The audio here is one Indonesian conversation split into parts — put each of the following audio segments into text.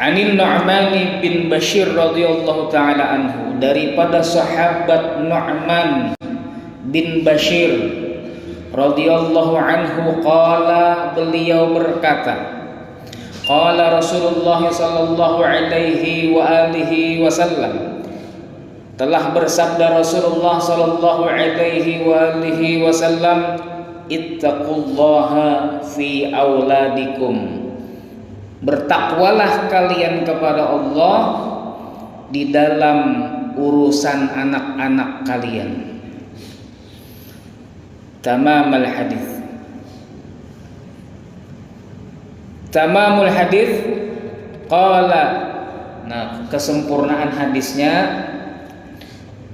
Anin Nu'man bin Bashir radhiyallahu taala anhu, daripada sahabat Nu'man bin Bashir radhiyallahu anhu, qala, beliau berkata, qala Rasulullah sallallahu alaihi wa alihi wasallam, telah bersabda Rasulullah sallallahu alaihi wa alihi wasallam, ittaqullaha fi auladikum, bertakwalah kalian kepada Allah di dalam urusan anak-anak kalian. Tamamul hadis. Tamamul hadis qala. Nah, kesempurnaan hadisnya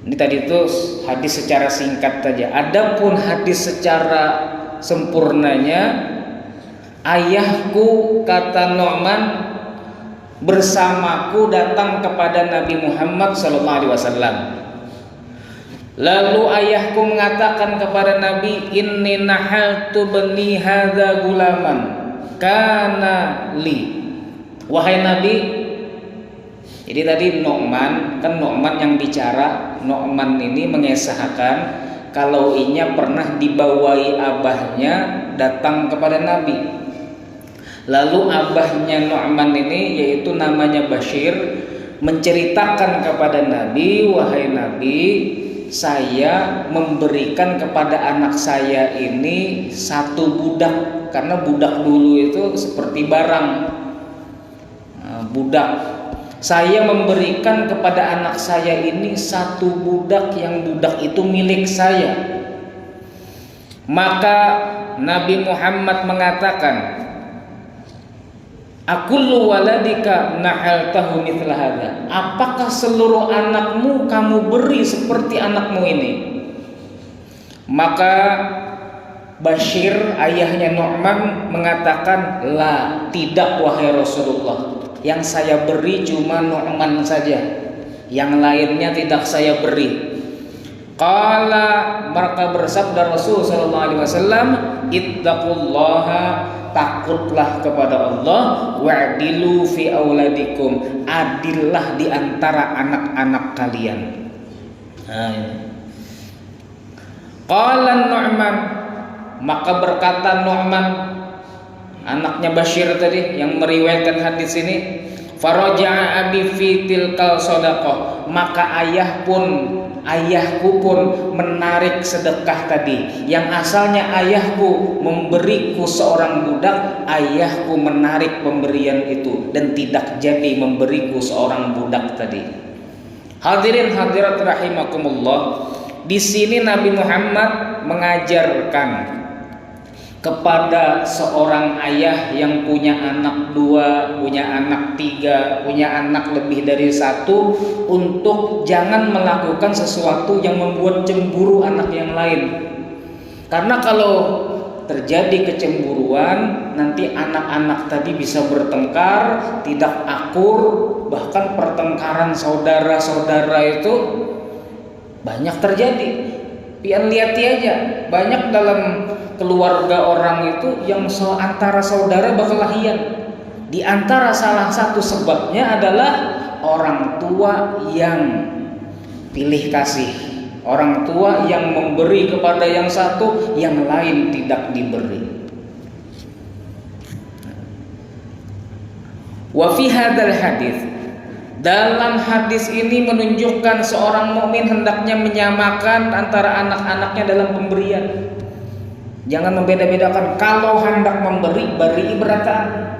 ini tadi itu hadis secara singkat saja. Adapun hadis secara sempurnanya, ayahku, kata Nu'man, bersamaku datang kepada Nabi Muhammad SAW. Lalu ayahku mengatakan kepada Nabi, inni nahaltu bani hadza gulaman kana li. Wahai Nabi, jadi tadi Nu'man, kan Nu'man yang bicara. Nu'man ini mengesahkan kalau inya pernah dibawai abahnya datang kepada Nabi. Lalu abahnya Nu'man ini, yaitu namanya Bashir, menceritakan kepada Nabi, wahai Nabi, saya memberikan kepada anak saya ini satu budak. Karena budak dulu itu seperti barang, budak. Saya memberikan kepada anak saya ini satu budak, yang budak itu milik saya. Maka Nabi Muhammad mengatakan, akullu waladika nahaltahu mithla hadza, apakah seluruh anakmu kamu beri seperti anakmu ini? Maka Bashir, ayahnya Nu'man, mengatakan, la, tidak wahai Rasulullah, yang saya beri cuma Nu'man saja, yang lainnya tidak saya beri. Qala, maka bersabda Rasul sallallahu alaihi wasallam, ittaqullaha, takutlah kepada Allah, wa'dilu fi auladikum, adillah di antara anak-anak kalian. Qala Nu'man, maka berkata Nu'man, anaknya Bashir tadi yang meriwayatkan hadis ini, faraja'a abi fi tilkal sadaqah, maka ayahku pun menarik sedekah tadi. Yang asalnya ayahku memberiku seorang budak, ayahku menarik pemberian itu dan tidak jadi memberiku seorang budak tadi. Hadirin hadirat rahimakumullah, di sini Nabi Muhammad mengajarkan kepada seorang ayah yang punya anak 2, punya anak 3, punya anak lebih dari 1, untuk jangan melakukan sesuatu yang membuat cemburu anak yang lain. Karena kalau terjadi kecemburuan, nanti anak-anak tadi bisa bertengkar, tidak akur, bahkan pertengkaran saudara-saudara itu banyak terjadi. Pian lihat aja, banyak dalam keluarga orang itu yang antara saudara berkelahian. Di antara salah satu sebabnya adalah orang tua yang pilih kasih, orang tua yang memberi kepada yang satu, yang lain tidak diberi. Wa fi hadzal hadis, dalam hadis ini menunjukkan seorang mukmin hendaknya menyamakan antara anak-anaknya dalam pemberian. Jangan membeda-bedakan. Kalau hendak memberi, beri berataan.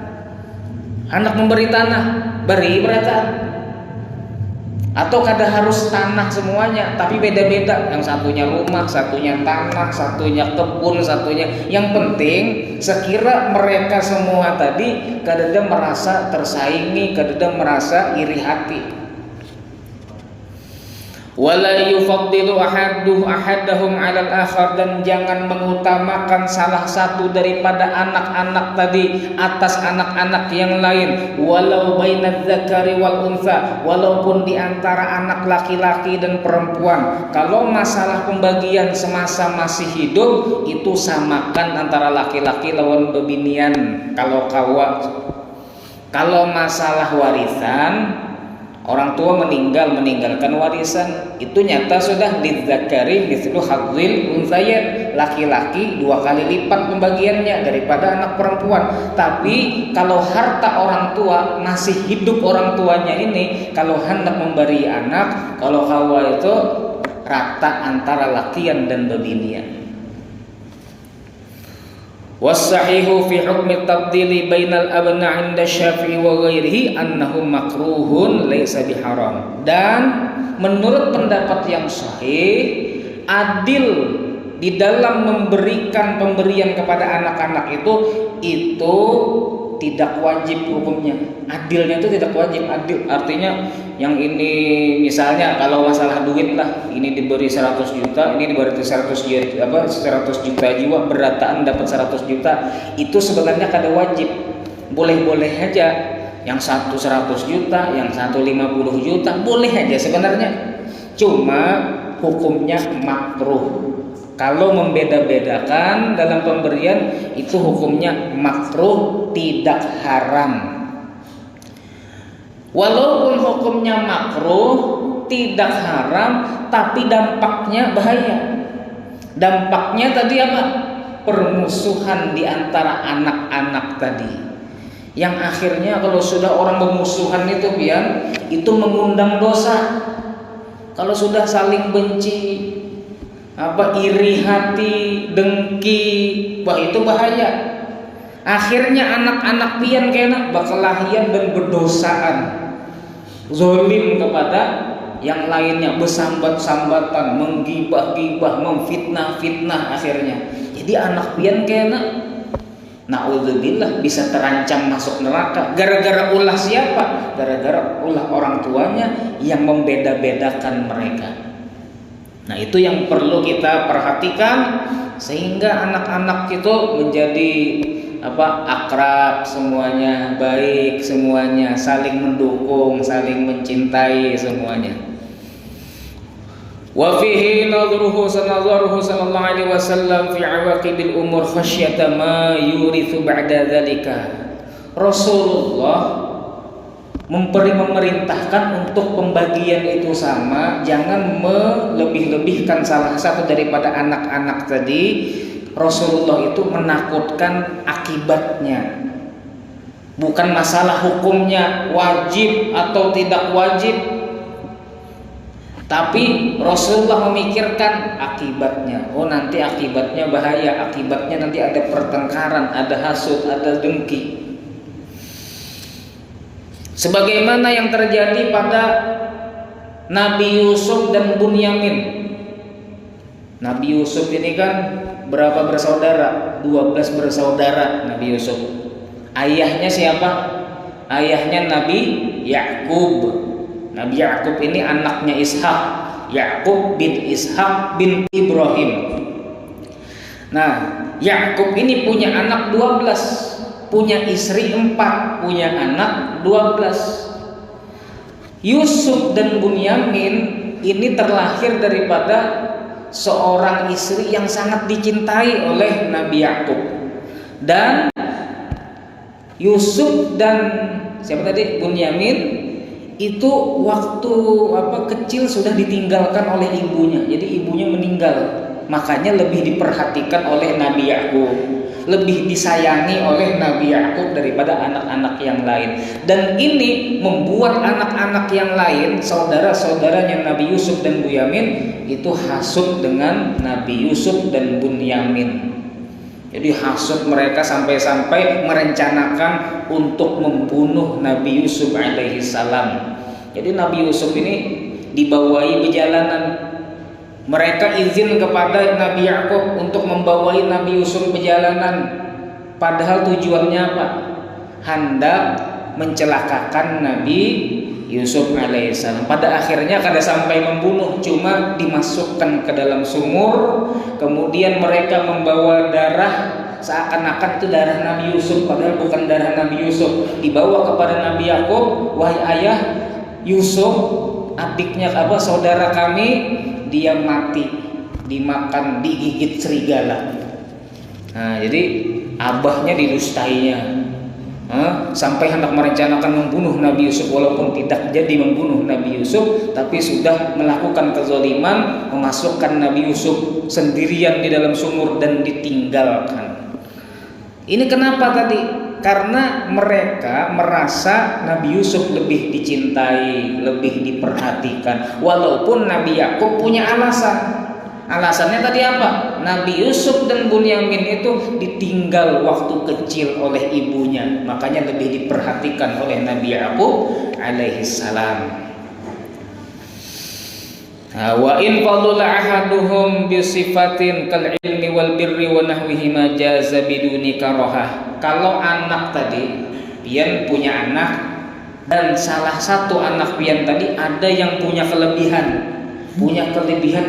Hendak memberi tanah, beri berataan. Atau kada harus tanah semuanya, tapi beda-beda. Yang satunya rumah, satunya tanah, satunya kebun, satunya. Yang penting sekira mereka semua tadi kadada merasa tersaingi, kadada merasa iri hati. Wala yufaddilu ahadahum 'alal akhar, dan jangan mengutamakan salah satu daripada anak-anak tadi atas anak-anak yang lain. Walau bainadz dzakari wal untha, walaupun di antara anak laki-laki dan perempuan. Kalau masalah pembagian semasa masih hidup, itu samakan antara laki-laki lawan bebinian. Kalau kawa Kalau masalah warisan, orang tua meninggalkan warisan, itu nyata sudah lidzakari mithlu hadzil unthayain, laki-laki 2 kali lipat pembagiannya daripada anak perempuan. Tapi kalau harta orang tua masih hidup orang tuanya ini, kalau hendak memberi anak, kalau hawa itu rata antara lakian dan babinian. Wasahihu fi hukmi tabdili bainal abna 'inda Syafi'i wa ghairihi annahu makruhun laisa biharam. Dan menurut pendapat yang sahih, adil di dalam memberikan pemberian kepada anak-anak itu tidak wajib hukumnya. Adilnya itu tidak wajib. Adil artinya yang ini misalnya kalau masalah duit lah, ini diberi 100 juta, ini diberi 100 juta jiwa, berataan dapat 100 juta. Itu sebenarnya kada wajib. Boleh-boleh aja. Yang satu 100 juta, yang satu 50 juta, boleh aja sebenarnya. Cuma hukumnya makruh. Kalau membeda-bedakan dalam pemberian itu hukumnya makruh, tidak haram. Walaupun hukumnya makruh, tidak haram, tapi dampaknya bahaya. Dampaknya tadi apa? Permusuhan di antara anak-anak tadi. Yang akhirnya kalau sudah orang bermusuhan itu itu mengundang dosa. Kalau sudah saling benci, iri hati, dengki, itu bahaya. Akhirnya anak-anak pian kena berkelahian dan berdosaan, zolim kepada yang lainnya, bersambat-sambatan, menggibah-gibah, memfitnah-fitnah akhirnya. Jadi anak pian kena, naudzubillah, bisa terancam masuk neraka. Gara-gara ulah siapa? Gara-gara ulah orang tuanya yang membeda-bedakan mereka. Nah, itu yang perlu kita perhatikan sehingga anak-anak itu menjadi akrab semuanya, baik semuanya, saling mendukung, saling mencintai semuanya. Wa fihi nadruhu sallallahu alaihi wasallam fi awaqibil umur khasyata ma yurithu ba'da dzalika. Rasulullah memerintahkan untuk pembagian itu sama, jangan melebih-lebihkan salah satu daripada anak-anak tadi. Rasulullah itu menakutkan akibatnya, bukan masalah hukumnya wajib atau tidak wajib, tapi Rasulullah memikirkan akibatnya. Nanti akibatnya bahaya, akibatnya nanti ada pertengkaran, ada hasud, ada dengki. Sebagaimana yang terjadi pada Nabi Yusuf dan Bunyamin. Nabi Yusuf ini kan berapa bersaudara? 12 bersaudara Nabi Yusuf. Ayahnya siapa? Ayahnya Nabi Yakub. Nabi Yakub ini anaknya Ishak. Yakub bin Ishak bin Ibrahim. Nah, Yakub ini punya anak 12. Punya istri 4, punya anak 12. Yusuf dan Bunyamin ini terlahir daripada seorang istri yang sangat dicintai oleh Nabi Yakub. Dan Yusuf dan Bunyamin itu waktu kecil sudah ditinggalkan oleh ibunya. Jadi ibunya meninggal. Makanya lebih diperhatikan oleh Nabi Yakub, lebih disayangi oleh Nabi Yakub daripada anak-anak yang lain. Dan ini membuat anak-anak yang lain, saudara-saudaranya Nabi Yusuf dan Bunyamin, itu hasud dengan Nabi Yusuf dan Bunyamin. Jadi hasud mereka sampai-sampai merencanakan untuk membunuh Nabi Yusuf alaihi salam. Jadi Nabi Yusuf ini dibawahi perjalanan. Mereka izin kepada Nabi Yakub untuk membawai Nabi Yusuf perjalanan. Padahal tujuannya apa? Hendak mencelakakan Nabi Yusuf alaihissalam. Pada akhirnya kada sampai membunuh, cuma dimasukkan ke dalam sumur. Kemudian mereka membawa darah, seakan-akan itu darah Nabi Yusuf, padahal bukan darah Nabi Yusuf. Dibawa kepada Nabi Yakub, wahai ayah, Yusuf adiknya saudara kami, dia mati, dimakan, digigit serigala. Nah, jadi abahnya didustainya. sampai hendak merencanakan membunuh Nabi Yusuf, walaupun tidak jadi membunuh Nabi Yusuf, tapi sudah melakukan kezaliman, memasukkan Nabi Yusuf sendirian di dalam sumur dan ditinggalkan. Ini kenapa tadi? Karena mereka merasa Nabi Yusuf lebih dicintai, lebih diperhatikan, walaupun Nabi Yakub punya alasan. Alasannya tadi apa? Nabi Yusuf dan Bunyamin itu ditinggal waktu kecil oleh ibunya, makanya lebih diperhatikan oleh Nabi Yakub alaihi salam. Wa in fadula ahaduhum bi sifatin kal ilmi wal birri wa nahwihi ma jaza biduni karahah. Kalau anak tadi, pian punya anak, dan salah satu anak pian tadi ada yang punya kelebihan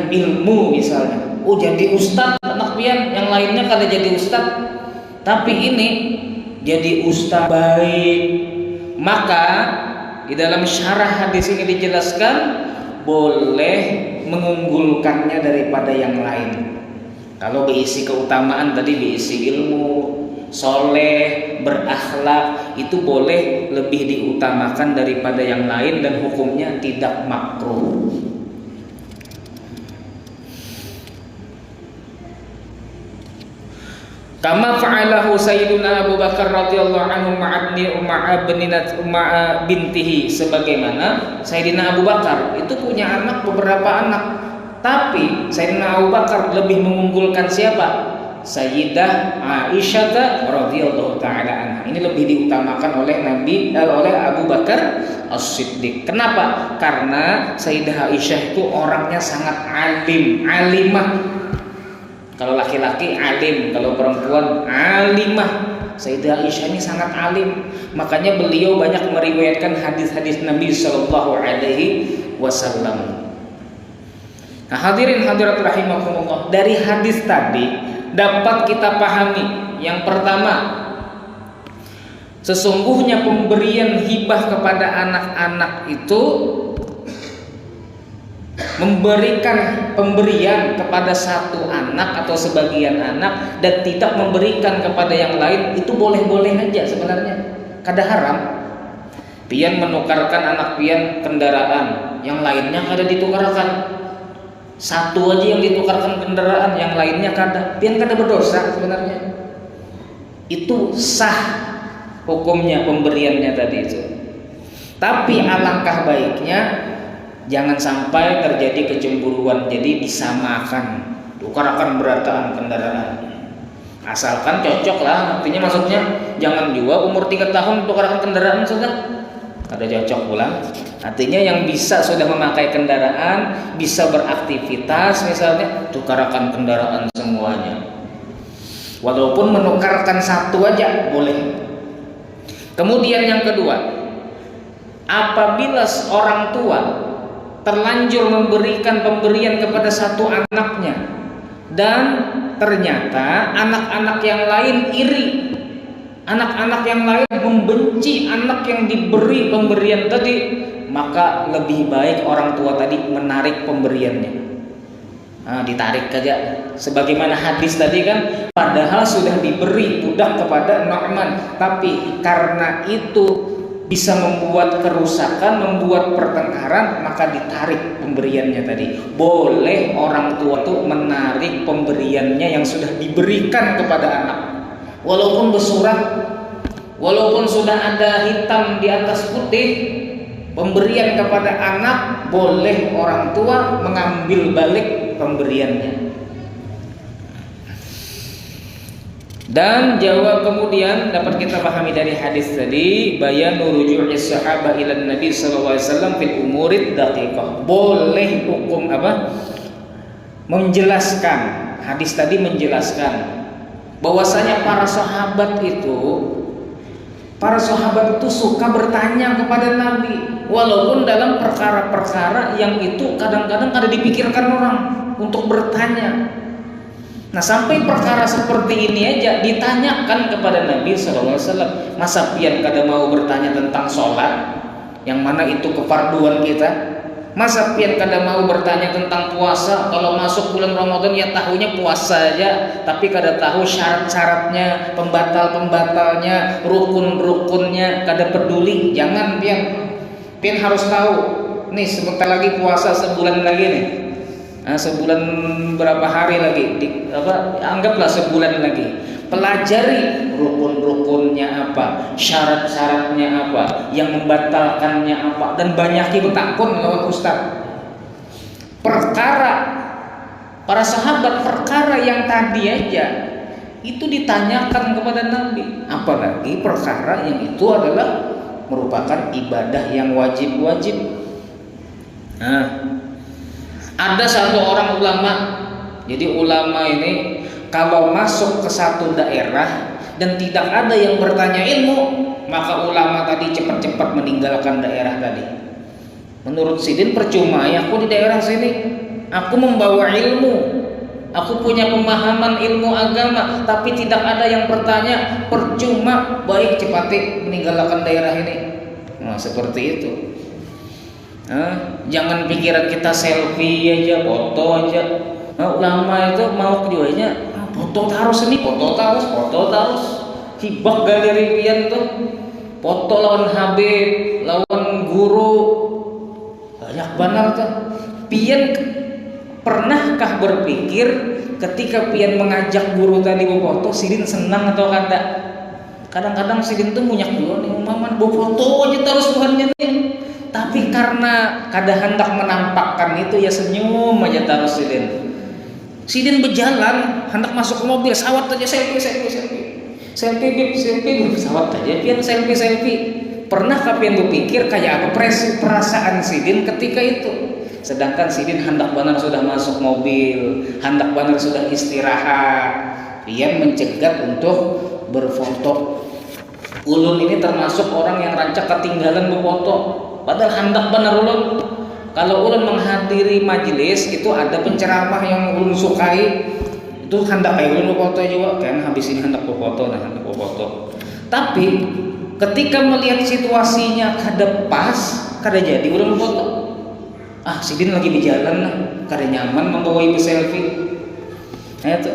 ilmu misalnya. Oh, jadi ustadz anak pian, yang lainnya kada jadi ustadz, tapi ini jadi ustadz baik. Maka di dalam syarah hadis ini dijelaskan boleh mengunggulkannya daripada yang lain. Kalau berisi keutamaan tadi, berisi ilmu, soleh, berakhlak, itu boleh lebih diutamakan daripada yang lain dan hukumnya tidak makruh. Kama fa'alahu Sayyiduna Abu Bakar radhiyallahu anhu ma'a bintihi, sebagaimana Sayyidina Abu Bakar itu punya beberapa anak, tapi Sayyidina Abu Bakar lebih mengunggulkan siapa? Sayyidah Aisyah radhiyallahu taala anha. Ini lebih diutamakan oleh oleh Abu Bakar As-Siddiq. Kenapa? Karena Sayyidah Aisyah itu orangnya sangat alimah. Kalau laki-laki alim, kalau perempuan alimah. Sayyidah Aisyah ini sangat alim, makanya beliau banyak meriwayatkan hadis-hadis Nabi Shallallahu Alaihi Wasallam. Nah, hadirin hadirat rahimakumullah, dari hadis tadi dapat kita pahami yang pertama, sesungguhnya pemberian hibah kepada anak-anak itu, memberikan pemberian kepada satu anak atau sebagian anak dan tidak memberikan kepada yang lain itu boleh-boleh aja sebenarnya, kada haram. Pian menukarkan anak pian kendaraan, yang lainnya kada ditukarkan. Satu aja yang ditukarkan kendaraan, yang lainnya kada. Pian kada berdosa sebenarnya. Itu sah hukumnya pemberiannya tadi itu. Tapi alangkah baiknya jangan sampai terjadi kecemburuan, jadi disamakan, tukarkan berataan kendaraan. Asalkan cocok lah, artinya maksudnya jangan juga umur 3 tahun tukarkan kendaraan sudah ada cocok pula. Artinya yang bisa sudah memakai kendaraan, bisa beraktivitas misalnya, tukarkan kendaraan semuanya. Walaupun menukarkan satu aja boleh. Kemudian yang kedua, apabila orang tua terlanjur memberikan pemberian kepada satu anaknya dan ternyata anak-anak yang lain iri, anak-anak yang lain membenci anak yang diberi pemberian tadi, maka lebih baik orang tua tadi menarik pemberiannya. Ditarik aja, sebagaimana hadis tadi kan, padahal sudah diberi budak kepada Nu'man, tapi karena itu bisa membuat kerusakan, membuat pertengkaran, maka ditarik pemberiannya tadi. Boleh orang tua tuh menarik pemberiannya yang sudah diberikan kepada anak, walaupun bersurat, walaupun sudah ada hitam di atas putih, pemberian kepada anak boleh orang tua mengambil balik pemberiannya. Dan jawab kemudian dapat kita pahami dari hadis tadi, bayanu ruju'i sahabah ila Nabi sallallahu alaihi wasallam fil umurid daqiqah. Boleh hukum menjelaskan, hadis tadi menjelaskan bahwasanya para sahabat itu suka bertanya kepada Nabi, walaupun dalam perkara-perkara yang itu kadang-kadang kada dipikirkan orang untuk bertanya. Nah, sampai perkara seperti ini aja ditanyakan kepada Nabi SAW. Masa pian kada mau bertanya tentang sholat, yang mana itu kefarduan kita? Masa pian kada mau bertanya tentang puasa? Kalau masuk bulan Ramadan ya tahunya puasa aja, tapi kada tahu syarat-syaratnya, pembatal-pembatalnya, rukun-rukunnya, kada peduli. Jangan pian. Pian harus tahu. Nih sebentar lagi puasa, sebulan lagi nih. Nah, sebulan berapa hari lagi? Anggaplah sebulan lagi. Pelajari rukun-rukunnya apa, syarat-syaratnya apa, yang membatalkannya apa, dan banyaki bertakun lawan ustaz. Perkara para sahabat, perkara yang tadi aja itu ditanyakan kepada Nabi, apalagi perkara yang itu adalah merupakan ibadah yang wajib-wajib. Nah, ada satu orang ulama, jadi ulama ini kalau masuk ke satu daerah dan tidak ada yang bertanya ilmu, maka ulama tadi cepat-cepat meninggalkan daerah tadi. Menurut Sidin percuma ya aku di daerah sini, aku membawa ilmu, aku punya pemahaman ilmu agama, tapi tidak ada yang bertanya, percuma, baik cepati meninggalkan daerah ini. Nah, seperti itu. Jangan pikiran kita selfie aja, foto aja. Nah, ulama itu mau keduanya foto terus ini, foto terus. Hibah galeri pian tuh. Foto lawan Habib, lawan guru. Banyak benar tuh. Pian pernahkah berpikir ketika pian mengajak guru tadi berfoto, Sidin senang atau kada? Kadang-kadang Sidin tuh munyak dulu nih, Maman berfoto aja terus Tuhannya nih. Tapi karena kada hendak menampakkan itu ya senyum aja terus Sidin. Sidin berjalan, hendak masuk ke mobil, sawat aja selfie, sawat aja, pian selfie. Pernahkah pian berpikir kayak apa perasaan Sidin ketika itu? Sedangkan Sidin hendak benar sudah masuk mobil, hendak benar sudah istirahat, pian mencegat untuk berfoto. Ulun ini termasuk orang yang rancak ketinggalan berfoto, padahal hendak benar ulun. Kalau ulun menghadiri majelis itu ada penceramah yang ulun sukai, itu hendak kayak ulun berfoto juga kan, habis ini hendak berfoto. Tapi ketika melihat situasinya kada pas, kada jadi ulun berfoto. Sidin lagi di jalan lah, kada nyaman membawa ibu selfie. Nah itu.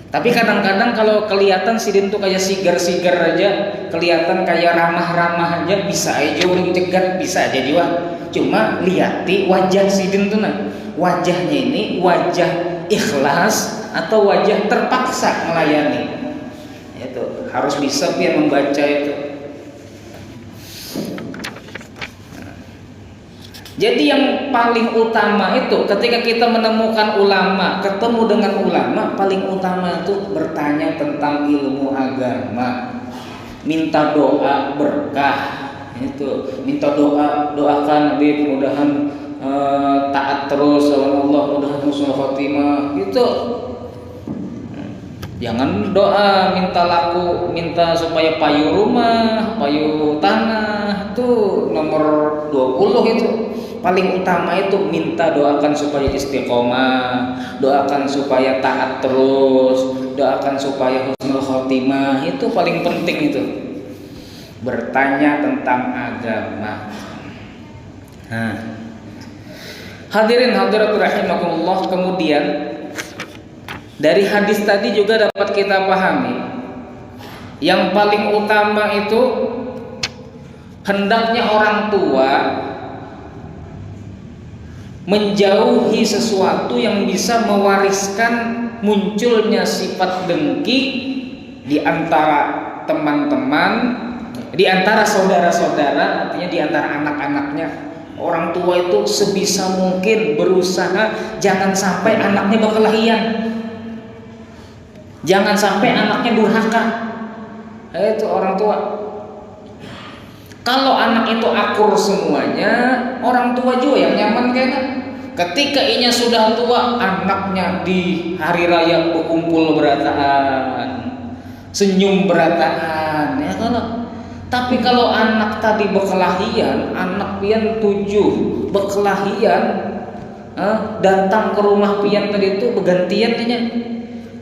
Tapi kadang-kadang kalau kelihatan Sidin tuh kayak sigar-sigar aja, kelihatan kayak ramah-ramah aja, bisa aja ulun cegat, bisa aja juga. Cuma lihati wajah Sidin tuh nah, wajahnya ini wajah ikhlas atau wajah terpaksa melayani. Itu harus bisa pian membaca itu. Jadi yang paling utama itu ketika kita menemukan ulama, ketemu dengan ulama, paling utama itu bertanya tentang ilmu agama, minta doa berkah. Itu minta doakan Nabi mudahan taat terus sama Allah, mudahan husnul khotimah gitu. Jangan doa minta laku, minta supaya payu rumah, payu tanah, itu nomor 20 itu. Paling utama itu minta doakan supaya istiqomah, doakan supaya taat terus, doakan supaya husnul khotimah, itu paling penting itu. Bertanya tentang agama. Hadirin hadirat rahimakumullah, kemudian dari hadis tadi juga dapat kita pahami yang paling utama itu hendaknya orang tua menjauhi sesuatu yang bisa mewariskan munculnya sifat dengki di antara teman-teman, di antara saudara-saudara, artinya di antara anak-anaknya. Orang tua itu sebisa mungkin berusaha jangan sampai anaknya berkelahian, jangan sampai anaknya durhaka. Itu orang tua. Kalau anak itu akur semuanya, orang tua juga yang nyaman kayaknya. Ketika inya sudah tua, anaknya di hari raya berkumpul berataan, senyum berataan, ya kan? Tapi kalau anak tadi berkelahian, anak pian 7 berkelahian, datang ke rumah pian tadi itu bergantian nya.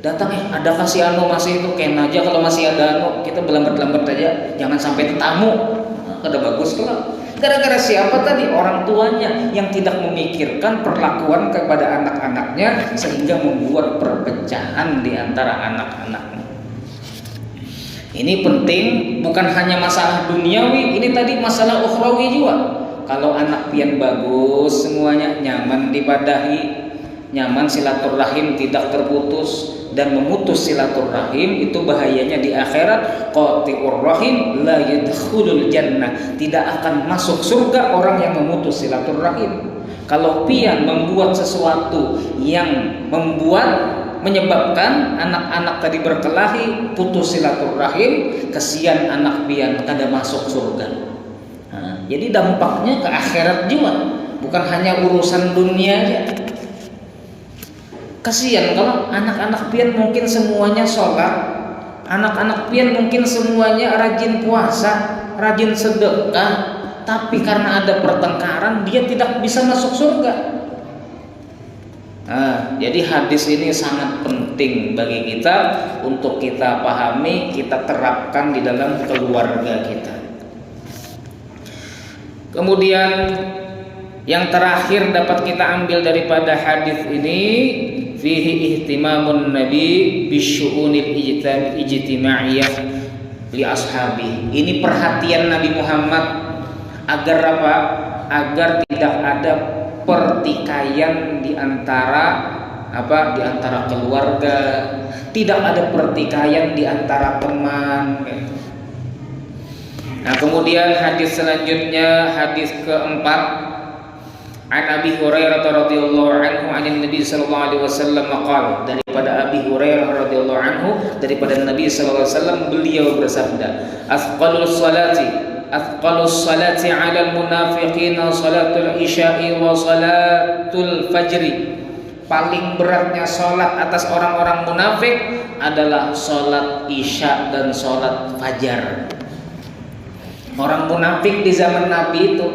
Datang, ada kasih anu masih itu ken aja, kalau masih ada anu kita berlambat-lambat aja, jangan sampai tetamu. Kada bagus kalau Gara-gara siapa tadi? Orang tuanya yang tidak memikirkan perlakuan kepada anak-anaknya sehingga membuat perpecahan di antara anak-anaknya. Ini penting, bukan hanya masalah duniawi, ini tadi masalah ukhrawi juga. Kalau anak pian bagus, semuanya nyaman dipadahi, nyaman silaturahim tidak terputus, dan memutus silaturahim itu bahayanya di akhirat. Qati'ur rahim la yadkhulul jannah, tidak akan masuk surga orang yang memutus silaturahim. Kalau pian membuat sesuatu yang menyebabkan anak-anak tadi berkelahi, putus silaturahim, kesian anak pian kada masuk surga. Jadi dampaknya ke akhirat juga, bukan hanya urusan dunia aja. Kasihan kalau anak-anak pian mungkin semuanya sholat, anak-anak pian mungkin semuanya rajin puasa, rajin sedekah, tapi karena ada pertengkaran dia tidak bisa masuk surga. Jadi hadis ini sangat penting bagi kita untuk kita pahami, kita terapkan di dalam keluarga kita. Kemudian yang terakhir dapat kita ambil daripada hadis ini, fihi ihtimamun nabi bisyu'unil ijtimaiyah li ashabi. Ini perhatian Nabi Muhammad agar apa? Agar tidak ada pertikaian di antara di antara keluarga, tidak ada pertikaian di antara teman. Nah, kemudian hadis selanjutnya, hadis keempat, an Abi Hurairah radhiyallahu anhu anin Nabi sallallahu alaihi wasallam qala, daripada Abi Hurairah radhiyallahu anhu daripada Nabi sallallahu alaihi wasallam beliau bersabda, asqalus salati 'alal munafiqina salatul isya'i wa salatul fajri. Paling beratnya salat atas orang-orang munafik adalah salat isya dan salat fajar. Orang munafik di zaman Nabi itu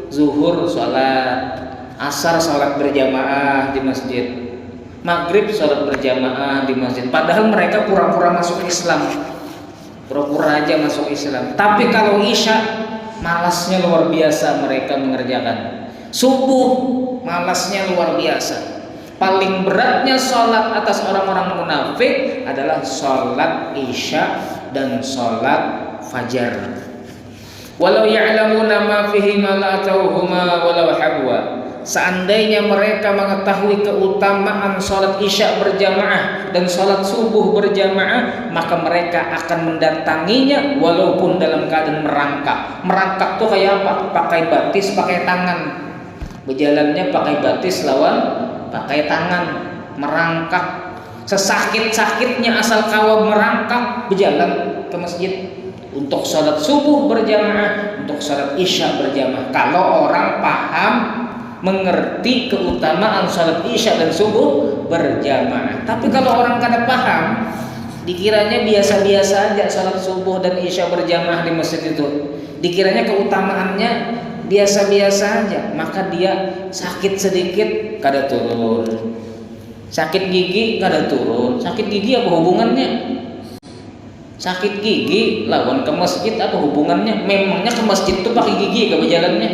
zuhur salat, asar salat berjamaah di masjid, maghrib salat berjamaah di masjid. Padahal mereka pura-pura masuk Islam, pura-pura aja masuk Islam. Tapi kalau isya, malasnya luar biasa mereka mengerjakan. Subuh, malasnya luar biasa. Paling beratnya salat atas orang-orang munafik adalah salat isya dan salat fajar. Walau ya'lamuna ma fihi ma la atauhuma walau habwa. Seandainya mereka mengetahui keutamaan salat isya berjamaah dan salat subuh berjamaah, maka mereka akan mendatanginya walaupun dalam keadaan merangkak. Merangkak tuh kayak apa? Pakai batis, pakai tangan. Berjalannya pakai batis lawan pakai tangan, merangkak. Sesakit-sakitnya asal kau merangkak berjalan ke masjid untuk salat subuh berjamaah, untuk salat isya berjamaah. Kalau orang paham, mengerti keutamaan salat isya dan subuh berjamaah. Tapi kalau orang kada paham, dikiranya biasa-biasa aja salat subuh dan isya berjamaah di masjid itu, dikiranya keutamaannya biasa-biasa aja, maka dia sakit sedikit kada turun, sakit gigi kada turun. Sakit gigi apa hubungannya? Sakit gigi lawan ke masjid apa hubungannya? Memangnya ke masjid tuh pakai gigi ke berjalannya?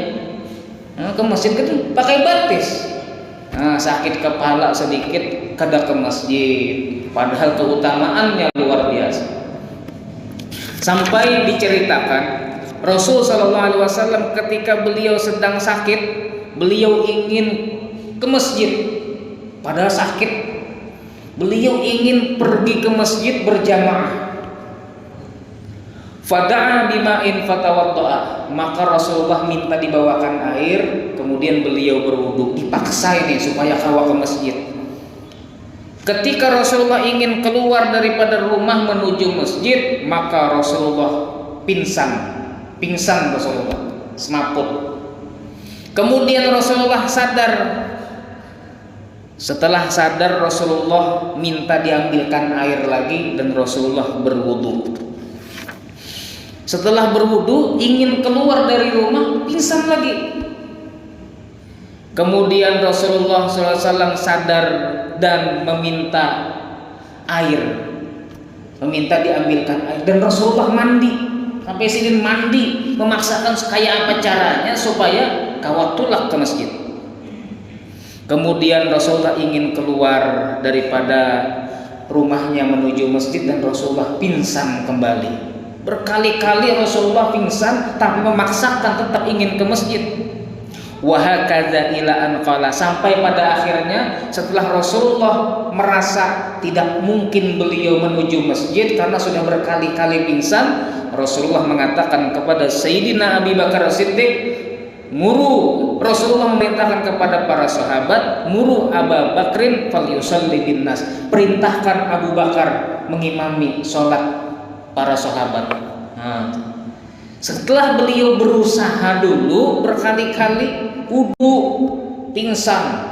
Ke masjid kan pakai batis. Sakit kepala sedikit kada ke masjid, padahal keutamaannya luar biasa. Sampai diceritakan Rasul sallallahu alaihi wasallam ketika beliau sedang sakit, beliau ingin ke masjid padahal sakit. Beliau ingin pergi ke masjid berjamaah. Fada'a bima'in fatawadda'a, maka Rasulullah minta dibawakan air, kemudian beliau berwudu. Dipaksa ini supaya kawa ke masjid. Ketika Rasulullah ingin keluar daripada rumah menuju masjid, maka Rasulullah pingsan Rasulullah, semaput. Kemudian Rasulullah sadar. Setelah sadar, Rasulullah minta diambilkan air lagi dan Rasulullah berwudu. Setelah berwudu, ingin keluar dari rumah, pingsan lagi. Kemudian Rasulullah SAW sadar dan meminta air, meminta diambilkan air, dan Rasulullah mandi. sampai sidin mandi, memaksakan kayak apa caranya supaya kawatulak ke masjid. Kemudian Rasulullah ingin keluar daripada rumahnya menuju masjid dan Rasulullah pingsan kembali. Berkali-kali Rasulullah pingsan tapi memaksakan tetap ingin ke masjid. Wa hakadza ila an qala, sampai pada akhirnya setelah Rasulullah merasa tidak mungkin beliau menuju masjid karena sudah berkali-kali pingsan, Rasulullah mengatakan kepada Sayyidina Abu Bakar Siddiq, muru, Rasulullah memerintahkan kepada para sahabat, muru Abu Bakrin falyusalli binnas, perintahkan Abu Bakar mengimami sholat para sahabat. Setelah beliau berusaha dulu berkali-kali, wudu pingsan,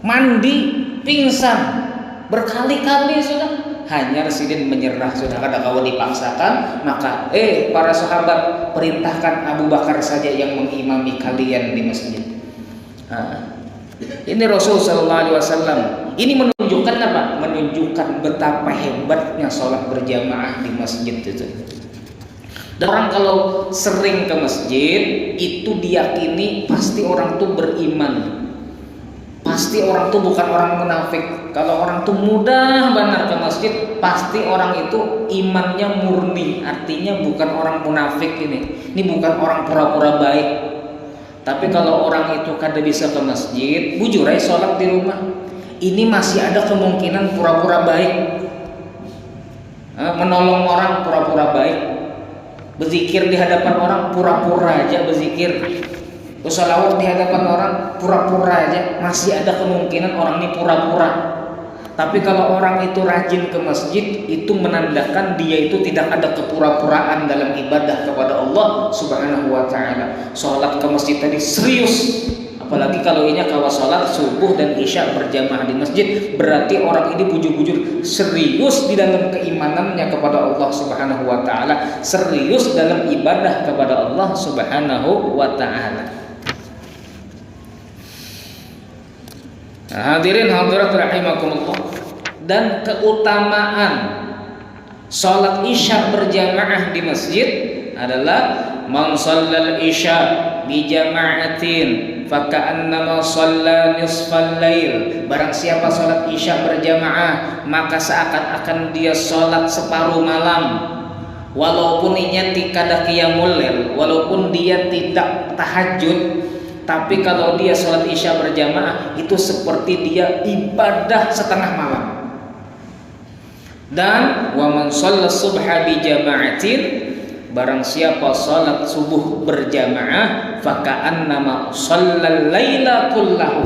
mandi pingsan, berkali-kali sudah, hanya Rasulullah menyerah sudah. Kada kawan dipaksakan, maka para sahabat, perintahkan Abu Bakar saja yang mengimami kalian di masjid. Ini Rasul Sallallahu Alaihi Wasallam. Ini menunjukkan apa? Menunjukkan betapa hebatnya sholat berjamaah di masjid itu. Dan orang kalau sering ke masjid itu diyakini pasti orang tuh beriman. Pasti orang tuh bukan orang munafik. Kalau orang tuh mudah benar ke masjid, pasti orang itu imannya murni. Artinya bukan orang munafik ini. Ini bukan orang pura-pura baik. Tapi kalau orang itu kada bisa ke masjid, bujur aja sholat di rumah. Ini masih ada kemungkinan pura-pura baik, menolong orang pura-pura baik, berzikir di hadapan orang pura-pura aja berzikir, bersolawat di hadapan orang pura-pura aja, masih ada kemungkinan orang ini pura-pura. Tapi kalau orang itu rajin ke masjid, itu menandakan dia itu tidak ada kepura-puraan dalam ibadah kepada Allah Subhanahu wa Ta'ala. Sholat ke masjid tadi serius. Apalagi kalau ini kalau sholat subuh dan isya berjamaah di masjid, berarti orang ini bujur-bujur serius di dalam keimanannya kepada Allah Subhanahu wa Ta'ala, serius dalam ibadah kepada Allah Subhanahu wa Ta'ala. Hadirin hadirat rahimakumullah. Dan keutamaan sholat isya berjamaah di masjid adalah man shallal isya bi jama'atin faka'annama shalla nisfal lail. Barang siapa sholat isya berjamaah, maka seakan-akan dia sholat separuh malam. Walaupun niatnya kada qiyamul lail, walaupun dia tidak tahajud, tapi kalau dia sholat isya berjamaah itu seperti dia ibadah setengah malam. Dan wa man shalla subha bi jama'atin, barang siapa sholat subuh berjamaah, faka'annama shallal laila kullahu,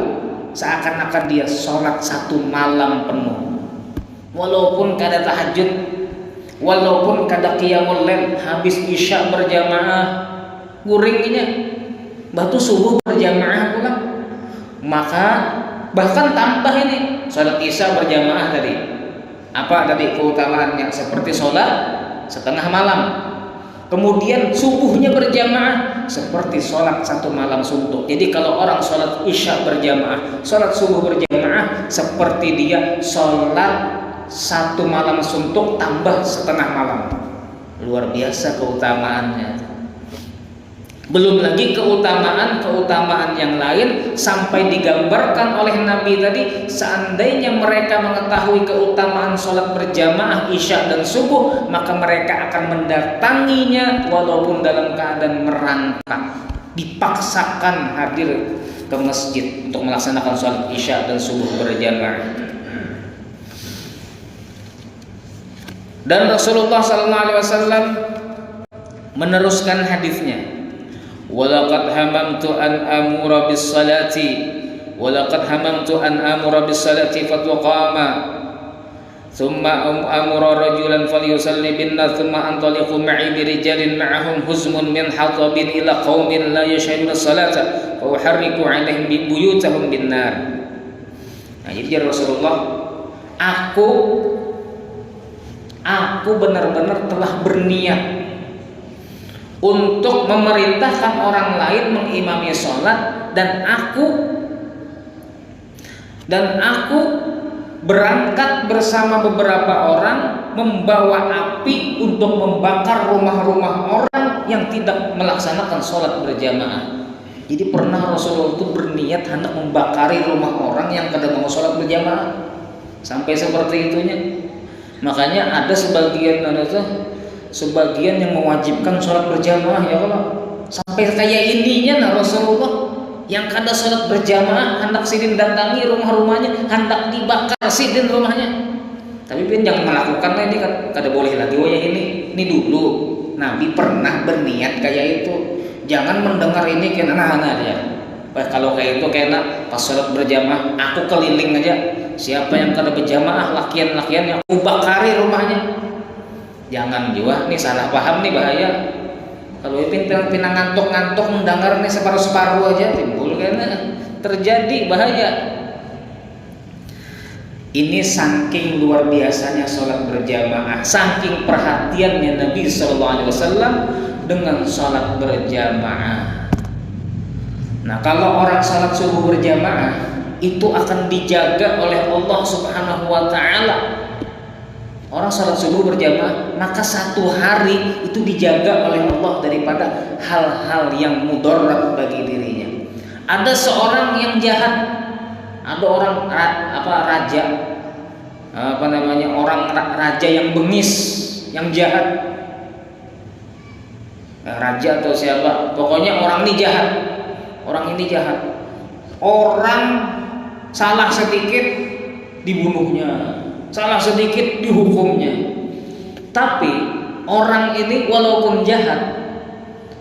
seakan-akan dia sholat satu malam penuh. Walaupun kada tahajud, walaupun kada qiyamul lail, habis isya berjamaah guringnya batu subuh berjamaah pula, maka bahkan tambah ini sholat isya berjamaah tadi. Apa tadi keutamaannya? Seperti sholat setengah malam. Kemudian subuhnya berjamaah seperti sholat satu malam suntuk. Jadi kalau orang sholat isya berjamaah, sholat subuh berjamaah, seperti dia sholat satu malam suntuk tambah setengah malam. Luar biasa keutamaannya. Belum lagi keutamaan yang lain, sampai digambarkan oleh Nabi tadi, seandainya mereka mengetahui keutamaan sholat berjamaah isya dan subuh, maka mereka akan mendatanginya walaupun dalam keadaan merangkak, dipaksakan hadir ke masjid untuk melaksanakan sholat isya dan subuh berjamaah. Dan Rasulullah SAW meneruskan hadisnya, walaqad hamamtu an amura bis salati fatuqama thumma amura rajulan falyusalli binnas thumma antaliqu ma'i birijalin ma'ahum huzmun min hatabin ila qaumin la yashhaduna salata fa uharriqu 'alaihim bi buyutahum bin nar. Nah, jadi Rasulullah, aku benar-benar telah berniat untuk memerintahkan orang lain mengimami sholat, dan aku berangkat bersama beberapa orang membawa api untuk membakar rumah-rumah orang yang tidak melaksanakan sholat berjamaah. Jadi pernah Rasulullah itu berniat hendak membakari rumah orang yang kada mau sholat berjamaah, sampai seperti itunya. Makanya ada sebagian yang mewajibkan sholat berjamaah, ya Allah, sampai kayak ininya nah Rasulullah yang kada sholat berjamaah hendak sidin datangi rumah-rumahnya, hendak dibakar sidin rumahnya. Tapi pun jangan melakukan ini kan kada boleh lagi. Oh ya ini dulu Nabi pernah berniat kayak itu. Jangan mendengar ini kena anak-anak ya. Kalau kayak itu kena pas sholat berjamaah aku keliling aja, siapa yang kada berjamaah lakian-lakian yang aku bakari rumahnya. Jangan juga, nih salah paham nih bahaya. Kalau itu pinang ngantuk-ngantuk mendengar nih separuh-separuh aja timbul kena terjadi bahaya. Ini saking luar biasanya sholat berjamaah, saking perhatiannya Nabi SAW dengan sholat berjamaah. Nah, kalau orang sholat subuh berjamaah itu akan dijaga oleh Allah Subhanahu wa Ta'ala. Orang sholat subuh berjamaah, maka satu hari itu dijaga oleh Allah daripada hal-hal yang mudarat bagi dirinya. Ada seorang yang jahat, ada orang raja, orang raja yang bengis, yang jahat, raja atau siapa, pokoknya orang ini jahat. Orang salah sedikit dibunuhnya, salah sedikit dihukumnya. Tapi orang ini walaupun jahat,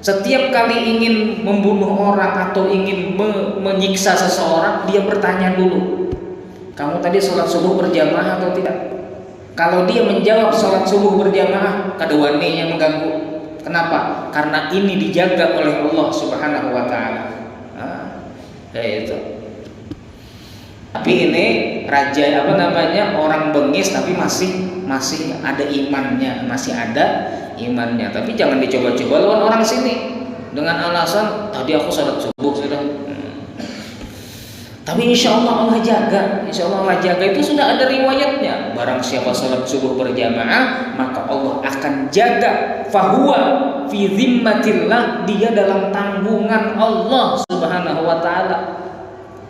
setiap kali ingin membunuh orang atau ingin menyiksa seseorang, dia bertanya dulu, kamu tadi sholat subuh berjamaah atau tidak? Kalau dia menjawab sholat subuh berjamaah, kadewaninya mengganggu. Kenapa? Karena ini dijaga oleh Allah Subhanahu wa Ta'ala. Kayak itu. Tapi ini raja orang bengis tapi masih ada imannya, Tapi jangan dicoba-coba lawan orang sini dengan alasan tadi aku sholat subuh sudah. Tapi insya Allah Allah jaga itu sudah ada riwayatnya. Barang siapa sholat subuh berjamaah maka Allah akan jaga. Fahuwa fi zimmatillah, dia dalam tanggungan Allah Subhanahu wa Ta'ala,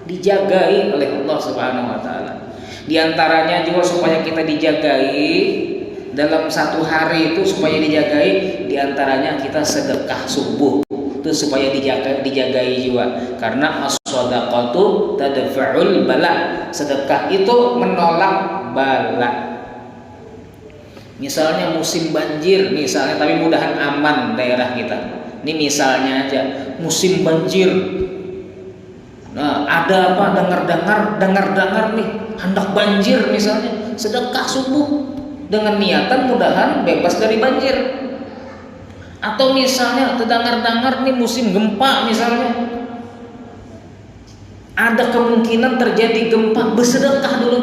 dijagai oleh Allah Subhanahu wa Ta'ala. Di antaranya juga supaya kita dijagai dalam satu hari itu, supaya dijagai, di antaranya kita sedekah subuh itu supaya dijagai juga, karena as-shadaqatu tadfa'ul bala, sedekah itu menolak bala. Misalnya musim banjir tapi mudahan aman daerah kita. Ini misalnya aja musim banjir. Nah, ada dengar nih hendak banjir misalnya, sedekah subuh dengan niatan mudahan bebas dari banjir. Atau misalnya dengar nih musim gempa misalnya, ada kemungkinan terjadi gempa, bersedekah dulu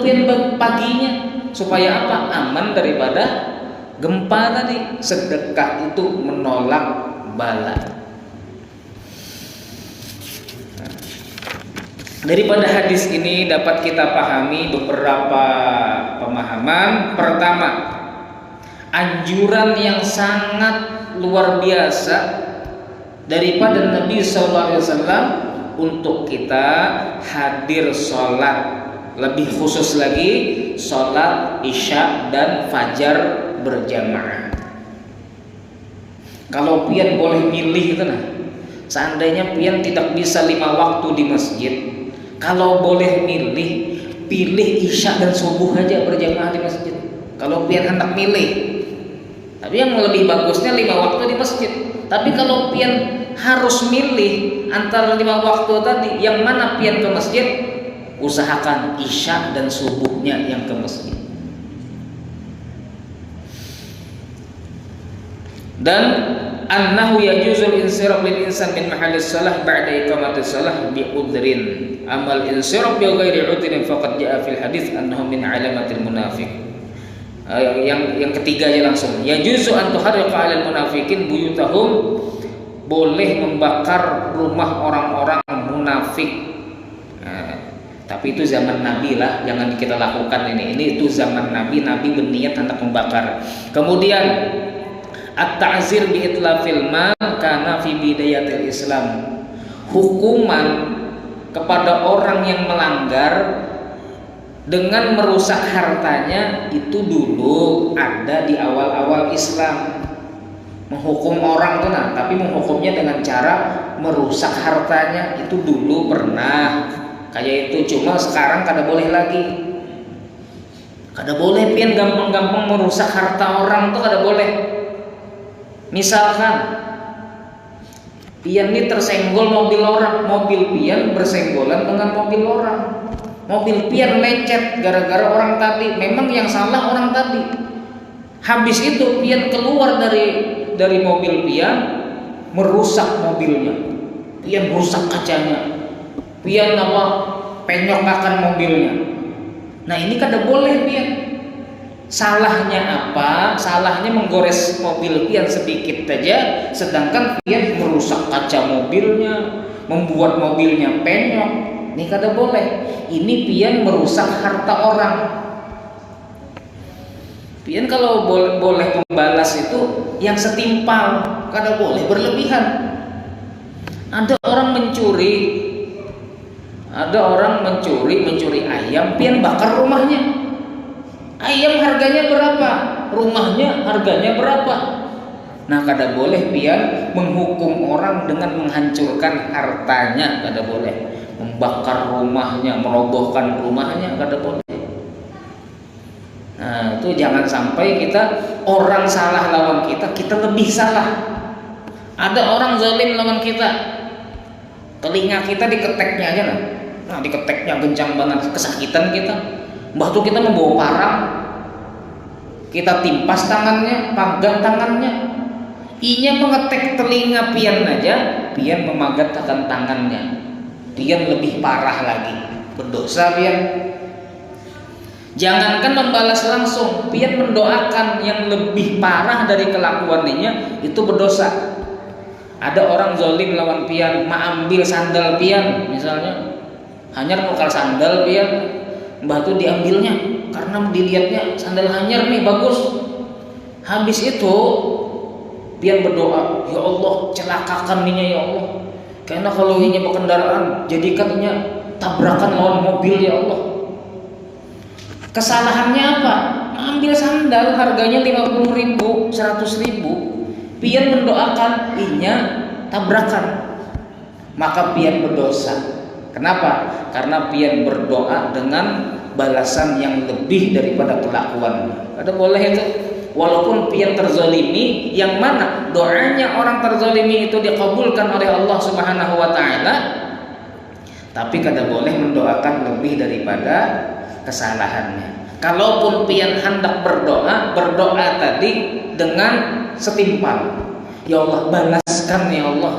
paginya supaya apa? Aman daripada gempa tadi. Sedekah itu menolak bala. Daripada hadis ini dapat kita pahami beberapa pemahaman. Pertama, anjuran yang sangat luar biasa daripada Nabi SAW untuk kita hadir sholat, lebih khusus lagi sholat isya dan fajar berjamaah. Kalau pian boleh milih itu seandainya pian tidak bisa 5 waktu di masjid, kalau boleh pilih isya dan subuh aja berjamaah di masjid. Kalau pian hendak milih, tapi yang lebih bagusnya 5 waktu di masjid. Tapi kalau pian harus milih antara 5 waktu tadi, yang mana pian ke masjid, usahakan isya dan subuhnya yang ke masjid. Dan annahu yajuzul insiraf lil insan min mahallis salah ba'da iqamatis salah bi udhrin. Amal insiraf bi ghairi udhrin faqad jaa fil hadits annahu min alamatil munafiq. Yang ketiga aja langsung, yajuzu an tuharriqa 'alal munafiqin buyutahum, boleh membakar rumah orang-orang munafik. Tapi itu zaman Nabi lah, jangan kita lakukan ini. Itu zaman Nabi, Nabi berniat hendak membakar. Kemudian at-ta'zir bi itlafil mal kana fi bidayatil Islam. Hukuman kepada orang yang melanggar dengan merusak hartanya itu dulu ada di awal-awal Islam. Menghukum orang tuh nah, tapi menghukumnya dengan cara merusak hartanya itu dulu pernah. Kayak itu, cuma sekarang kada boleh lagi. Kada boleh pian gampang-gampang merusak harta orang tuh kada boleh. Misalkan pian ini tersenggol mobil orang, mobil pian bersenggolan dengan mobil orang. Mobil pian lecet gara-gara orang tadi. Memang yang salah orang tadi. Habis itu pian keluar dari mobil pian, merusak mobilnya. Pian rusak kacanya. Pian penyok mobilnya. Nah ini kada boleh pian. Salahnya apa? Salahnya menggores mobil pian sedikit saja, sedangkan pian merusak kaca mobilnya, membuat mobilnya penyok. Ini kada boleh. Ini pian merusak harta orang. Pian kalau boleh membalas itu yang setimpal, kada boleh berlebihan. Ada orang mencuri ayam, pian bakar rumahnya. Ayam harganya berapa? Rumahnya harganya berapa? Nah, kada boleh pian menghukum orang dengan menghancurkan hartanya, kada boleh. Membakar rumahnya, merobohkan rumahnya, kada boleh. Nah, itu jangan sampai kita orang salah lawan kita lebih salah. Ada orang zalim lawan kita, telinga kita diketeknya aja lah. Nah, diketeknya kencang banget, kesakitan kita. Mbah tuh kita membawa parang, kita timpas tangannya, pagat tangannya. Inya mengetek telinga pian aja, pian memagatkan tangannya. Pian lebih parah lagi, berdosa pian. Jangankan membalas langsung, pian mendoakan yang lebih parah dari kelakuannya itu berdosa. Ada orang zalim lawan pian, ambil sandal pian misalnya. Hanyar nukar sandal pian, mbah tuh diambilnya karena dilihatnya sandal hanyar nih bagus. Habis itu pian berdoa, ya Allah celakakan ninya ya Allah. Karena kalau ini berkendaraan jadikannya tabrakan lawan mobil ya Allah. Kesalahannya apa? Ambil sandal harganya 50.000, 100.000. Pian mendoakan inya tabrakan, maka pian berdosa. Kenapa? Karena pian berdoa dengan balasan yang lebih daripada kelakuannya. Ada boleh itu. Walaupun pian terzalimi, yang mana doanya orang terzalimi itu dikabulkan oleh Allah Subhanahu wa taala, tapi kada boleh mendoakan lebih daripada kesalahannya. Kalaupun pian hendak berdoa tadi dengan setimpal. Ya Allah, balaskan ya Allah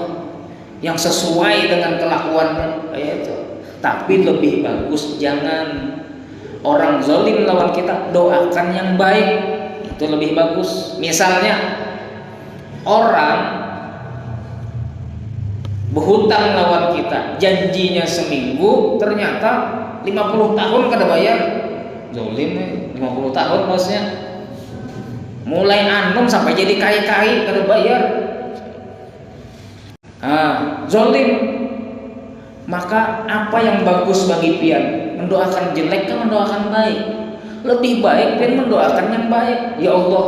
yang sesuai dengan kelakuannya, kayak itu. Tapi lebih bagus jangan orang zalim lawan kita, doakan yang baik, itu lebih bagus. Misalnya orang berhutang lawan kita, janjinya seminggu, ternyata 50 tahun kada bayar. Zalim 50 tahun maksudnya. Mulai anum sampai jadi kaya-kaya kada bayar. Zalim. Maka apa yang bagus bagi pian? Mendoakan jelek kan mendoakan baik? Lebih baik pian mendoakan yang baik. Ya Allah,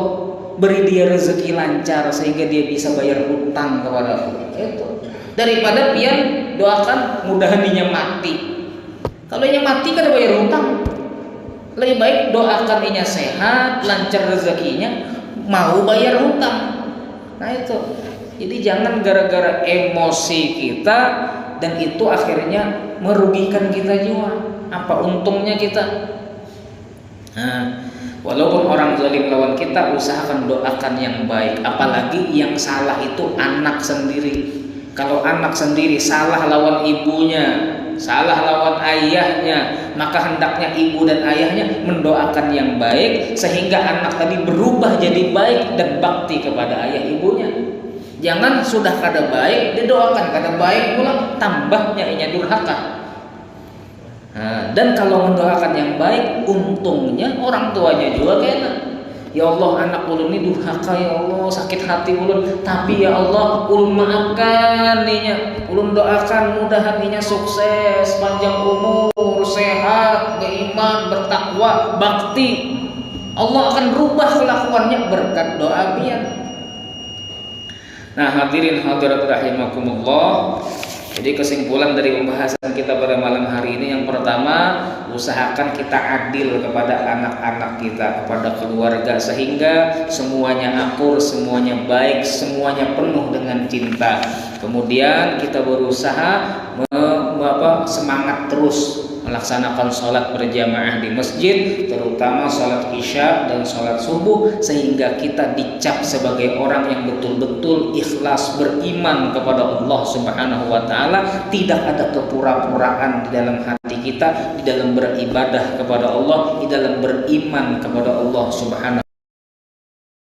beri dia rezeki lancar sehingga dia bisa bayar hutang kepada aku. Itu. Daripada pian doakan mudahan dia mati. Kalau dia mati kan bayar hutang. Lebih baik doakan dia sehat, lancar rezekinya, mau bayar hutang. Nah itu. Jadi jangan gara-gara emosi kita dan itu akhirnya merugikan kita juga. Apa untungnya kita? Nah, walaupun orang zalim lawan kita, usahakan doakan yang baik. Apalagi yang salah itu anak sendiri. Kalau anak sendiri salah lawan ibunya, salah lawan ayahnya, maka hendaknya ibu dan ayahnya mendoakan yang baik sehingga anak tadi berubah jadi baik dan bakti kepada ayah ibunya. Jangan sudah kada baik didoakan kada baik pula, tambahnya inya durhaka. Nah, dan kalau mendoakan yang baik, untungnya orang tuanya juga kena. Ya Allah, anak ulun ini durhaka ya Allah, sakit hati ulun, tapi ya Allah ulun maafkan ninya, ulun doakan mudahan ninya sukses, panjang umur, sehat, beriman, bertakwa, bakti. Allah akan rubah kelakuannya berkat doa pian. Nah, hadirin hadirat rahimakumullah. Jadi kesimpulan dari pembahasan kita pada malam hari ini, yang pertama, usahakan kita adil kepada anak-anak kita, kepada keluarga, sehingga semuanya akur, semuanya baik, semuanya penuh dengan cinta. Kemudian kita berusaha semangat terus melaksanakan sholat berjamaah di masjid, terutama sholat isya dan sholat subuh, sehingga kita dicap sebagai orang yang betul-betul ikhlas beriman kepada Allah Subhanahu wa Ta'ala. Tidak ada kepura-puraan di dalam hati kita, di dalam beribadah kepada Allah, di dalam beriman kepada Allah Subhanahu